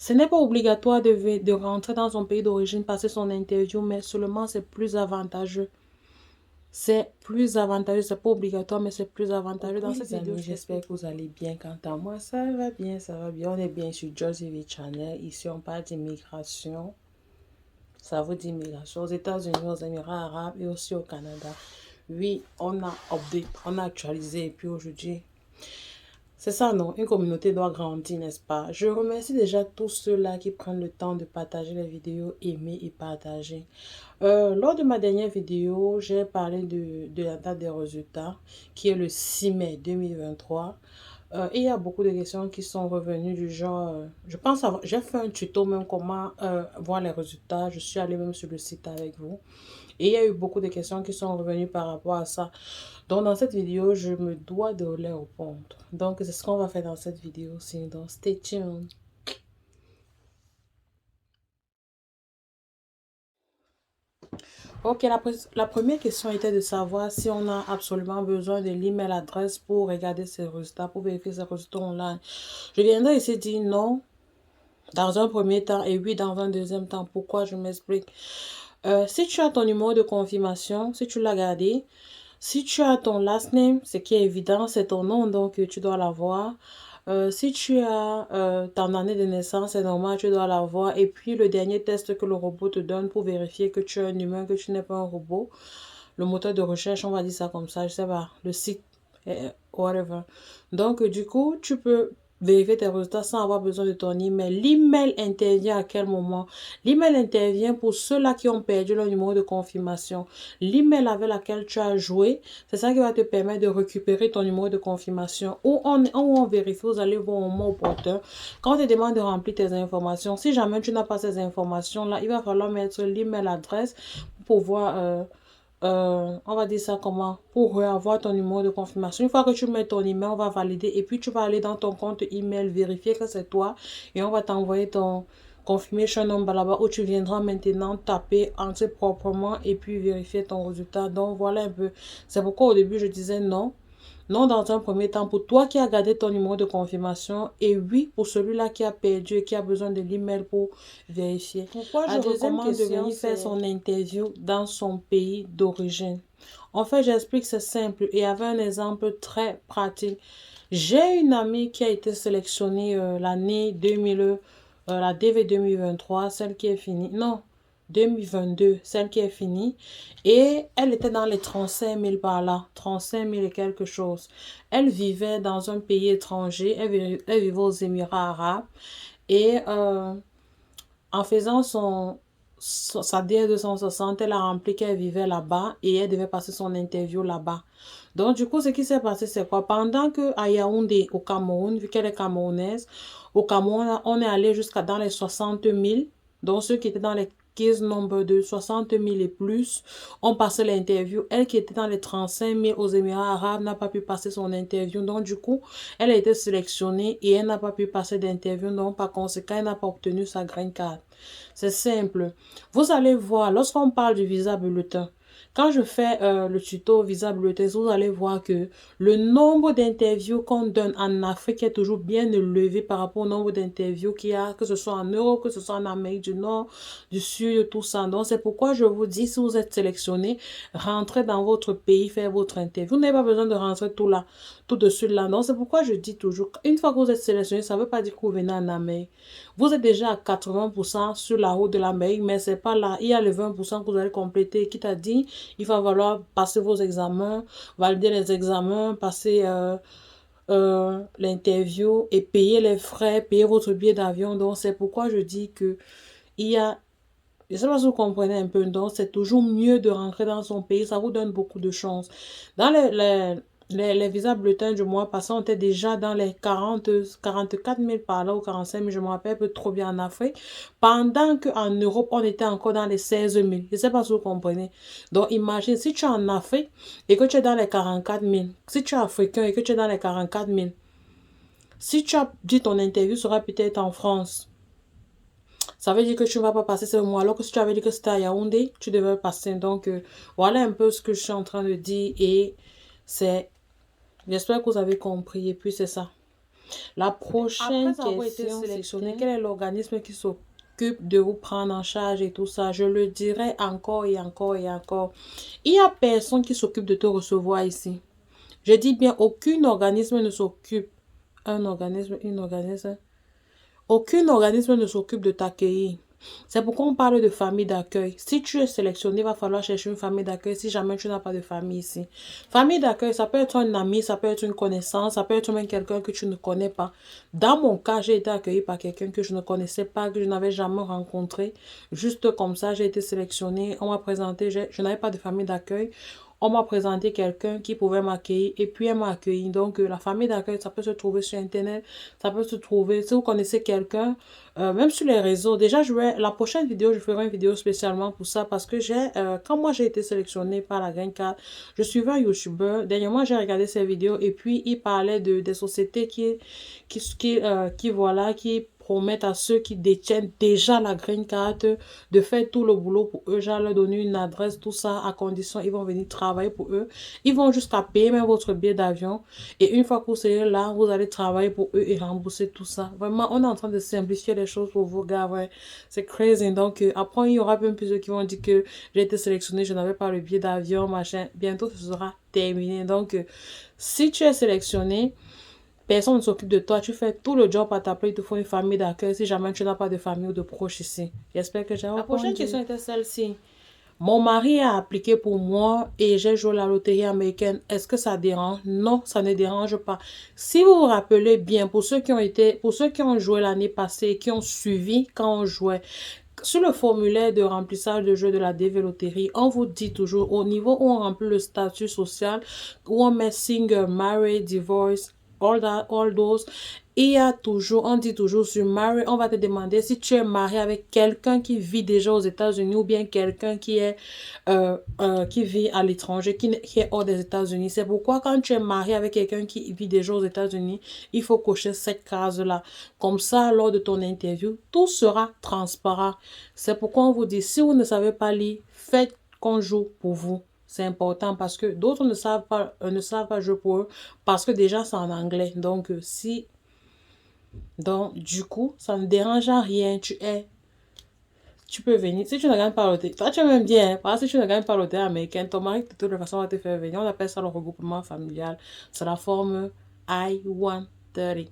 Ce n'est pas obligatoire de rentrer dans son pays d'origine, passer son interview, mais seulement c'est plus avantageux. C'est plus avantageux, c'est pas obligatoire, mais c'est plus avantageux. Dans cette vidéo, j'espère que vous allez bien. Quant à moi, ça va bien, ça va bien. On est bien sur Josie V Channel. Ici, on parle d'immigration. Ça veut dire immigration aux États-Unis, aux Émirats arabes et aussi au Canada. Oui, on a update, on a actualisé. Et puis aujourd'hui, c'est ça, non? Une communauté doit grandir, n'est-ce pas? Je remercie déjà tous ceux-là qui prennent le temps de partager les vidéos, aimer et partager. Lors de ma dernière vidéo, j'ai parlé de la date des résultats, qui est le 6 mai 2023. Et il y a beaucoup de questions qui sont revenues du genre, je pense avoir, j'ai fait un tuto même comment voir les résultats. Je suis allée même sur le site avec vous. Et il y a eu beaucoup de questions qui sont revenues par rapport à ça. Donc, dans cette vidéo, je me dois de les répondre. Donc, c'est ce qu'on va faire dans cette vidéo aussi. Donc, stay tuned. Ok, la première question était de savoir si on a absolument besoin de l'email adresse pour regarder ses résultats, pour vérifier ses résultats online. Je viendrai ici dire non dans un premier temps et oui dans un deuxième temps. Pourquoi? Je m'explique. Si tu as ton numéro de confirmation, si tu l'as gardé, si tu as ton last name, ce qui est évident, c'est ton nom, donc tu dois l'avoir. Si tu as ton année de naissance, c'est normal, tu dois l'avoir. Et puis le dernier test que le robot te donne pour vérifier que tu es un humain, que tu n'es pas un robot. Le moteur de recherche, on va dire ça comme ça, je sais pas, le site, whatever. Donc du coup, tu peux vérifier tes résultats sans avoir besoin de ton email. L'email intervient à quel moment? L'email intervient pour ceux-là qui ont perdu leur numéro de confirmation. L'email avec laquelle tu as joué, c'est ça qui va te permettre de récupérer ton numéro de confirmation. Où on vérifie, vous allez voir au moment opportun. Quand on te demande de remplir tes informations, si jamais tu n'as pas ces informations-là, il va falloir mettre l'email adresse pour pouvoir... on va dire ça comment, pour avoir ton numéro de confirmation. Une fois que tu mets ton email, on va valider et puis tu vas aller dans ton compte email, vérifier que c'est toi et on va t'envoyer ton confirmation number là-bas où tu viendras maintenant taper, entrer proprement et puis vérifier ton résultat. Donc voilà un peu. C'est pourquoi au début je disais non. Non, dans un premier temps, pour toi qui as gardé ton numéro de confirmation et oui, pour celui-là qui a perdu et qui a besoin de l'email pour vérifier. Pourquoi je recommande de venir faire son interview dans son pays d'origine? En fait, j'explique, c'est simple et avec un exemple très pratique. J'ai une amie qui a été sélectionnée l'année 2000, la DV 2023, celle qui est finie. Non, 2022, celle qui est finie. Et elle était dans les 35 000 par là, 35 000 et quelque chose. Elle vivait dans un pays étranger, elle vivait aux Émirats arabes. Et en faisant sa DR260, elle a rempli qu'elle vivait là-bas et elle devait passer son interview là-bas. Donc, du coup, ce qui s'est passé, c'est quoi? Pendant que à Yaoundé, au Cameroun, vu qu'elle est camerounaise, au Cameroun, on est allé jusqu'à dans les 60 000. Donc, ceux qui étaient dans les 15 nombres de 60 000 et plus ont passé l'interview. Elle qui était dans les 35 000 aux Émirats arabes n'a pas pu passer son interview. Donc, du coup, elle a été sélectionnée et elle n'a pas pu passer d'interview. Donc, par conséquent, elle n'a pas obtenu sa green card. C'est simple. Vous allez voir, lorsqu'on parle du visa bulletin, quand je fais le tuto visa bulletin, vous allez voir que le nombre d'interviews qu'on donne en Afrique est toujours bien élevé par rapport au nombre d'interviews qu'il y a, que ce soit en Europe, que ce soit en Amérique du Nord, du Sud, tout ça. Donc, c'est pourquoi je vous dis, si vous êtes sélectionné, rentrez dans votre pays, faire votre interview. Vous n'avez pas besoin de rentrer tout là, tout de suite là. Donc, c'est pourquoi je dis toujours, une fois que vous êtes sélectionné, ça ne veut pas dire que vous venez en Amérique. Vous êtes déjà à 80% sur la route de l'Amérique, mais c'est pas là. Il y a le 20% que vous allez compléter qui t'a dit il va falloir passer vos examens, valider les examens, passer l'interview et payer les frais, payer votre billet d'avion. Donc, c'est pourquoi je dis que il y a, je ne sais pas si vous comprenez un peu, donc c'est toujours mieux de rentrer dans son pays, ça vous donne beaucoup de chance. Dans les visas bulletins du mois passé, on était déjà dans les 44 000 par là ou 45 000, je me rappelle peu trop bien en Afrique. Pendant qu'en Europe, on était encore dans les 16 000. Je ne sais pas si vous comprenez. Donc, imagine, si tu es en Afrique et que tu es dans les 44 000, si tu es africain et que tu es dans les 44 000, si tu as dit ton interview sera peut-être en France, ça veut dire que tu ne vas pas passer ce mois. Alors que si tu avais dit que c'était à Yaoundé, tu devais passer. Donc, voilà un peu ce que je suis en train de dire. Et c'est... J'espère que vous avez compris. Et puis, c'est ça. La prochaine question, avoir été sélectionné, quel est l'organisme qui s'occupe de vous prendre en charge et tout ça? Je le dirai encore et encore et encore. Il n'y a personne qui s'occupe de te recevoir ici. Je dis bien, aucun organisme ne s'occupe. Un organisme, une organisme. Aucun organisme ne s'occupe de t'accueillir. C'est pourquoi on parle de famille d'accueil. Si tu es sélectionné, il va falloir chercher une famille d'accueil si jamais tu n'as pas de famille ici. Famille d'accueil, ça peut être un ami, ça peut être une connaissance, ça peut être même quelqu'un que tu ne connais pas. Dans mon cas, j'ai été accueillie par quelqu'un que je ne connaissais pas, que je n'avais jamais rencontré. Juste comme ça, j'ai été sélectionnée. On m'a présenté, je n'avais pas de famille d'accueil. On m'a présenté quelqu'un qui pouvait m'accueillir et puis elle m'a accueilli. Donc, la famille d'accueil, ça peut se trouver sur Internet, ça peut se trouver, si vous connaissez quelqu'un, même sur les réseaux. Déjà, la prochaine vidéo, je ferai une vidéo spécialement pour ça parce que quand moi j'ai été sélectionnée par la Green Card, je suivais un YouTuber. Dernièrement, j'ai regardé ses vidéos et puis il parlait des sociétés qui promettent à ceux qui détiennent déjà la green card de faire tout le boulot pour eux, genre leur donner une adresse, tout ça, à condition ils vont venir travailler pour eux. Ils vont jusqu'à payer même votre billet d'avion. Et une fois que vous serez là, vous allez travailler pour eux et rembourser tout ça. Vraiment, on est en train de simplifier les choses pour vous, gars, ouais. C'est crazy. Donc, après, il y aura même plusieurs qui vont dire que j'ai été sélectionné, je n'avais pas le billet d'avion, machin. Bientôt, ce sera terminé. Donc, si tu es sélectionné, personne ne s'occupe de toi. Tu fais tout le job à ta place. Il te faut une famille d'accueil si jamais tu n'as pas de famille ou de proches ici. J'espère que j'ai répondu. La prochaine question était celle-ci. Mon mari a appliqué pour moi et j'ai joué la loterie américaine. Est-ce que ça dérange? Non, ça ne dérange pas. Si vous vous rappelez bien, pour ceux qui ont joué l'année passée et qui ont suivi quand on jouait, sur le formulaire de remplissage de jeu de la DV Loterie, on vous dit toujours au niveau où on remplit le statut social, où on met single, married, divorce, all those. On dit toujours sur married, on va te demander si tu es marié avec quelqu'un qui vit déjà aux États-Unis ou bien quelqu'un qui vit à l'étranger, qui est hors des États-Unis. C'est pourquoi quand tu es marié avec quelqu'un qui vit déjà aux États-Unis, il faut cocher cette case-là. Comme ça, lors de ton interview, tout sera transparent. C'est pourquoi on vous dit, si vous ne savez pas lire, faites qu'on joue pour vous. C'est important parce que d'autres ne savent pas jouer pour eux parce que déjà c'est en anglais. Donc, du coup, ça ne dérange à rien. Tu peux venir. Si tu ne gagnes pas l'hôtel, toi tu m'aimes bien, hein, parce que si tu ne gagnes pas l'hôtel américain, ton mari de toute façon va te faire venir. On appelle ça le regroupement familial. C'est la forme I-130.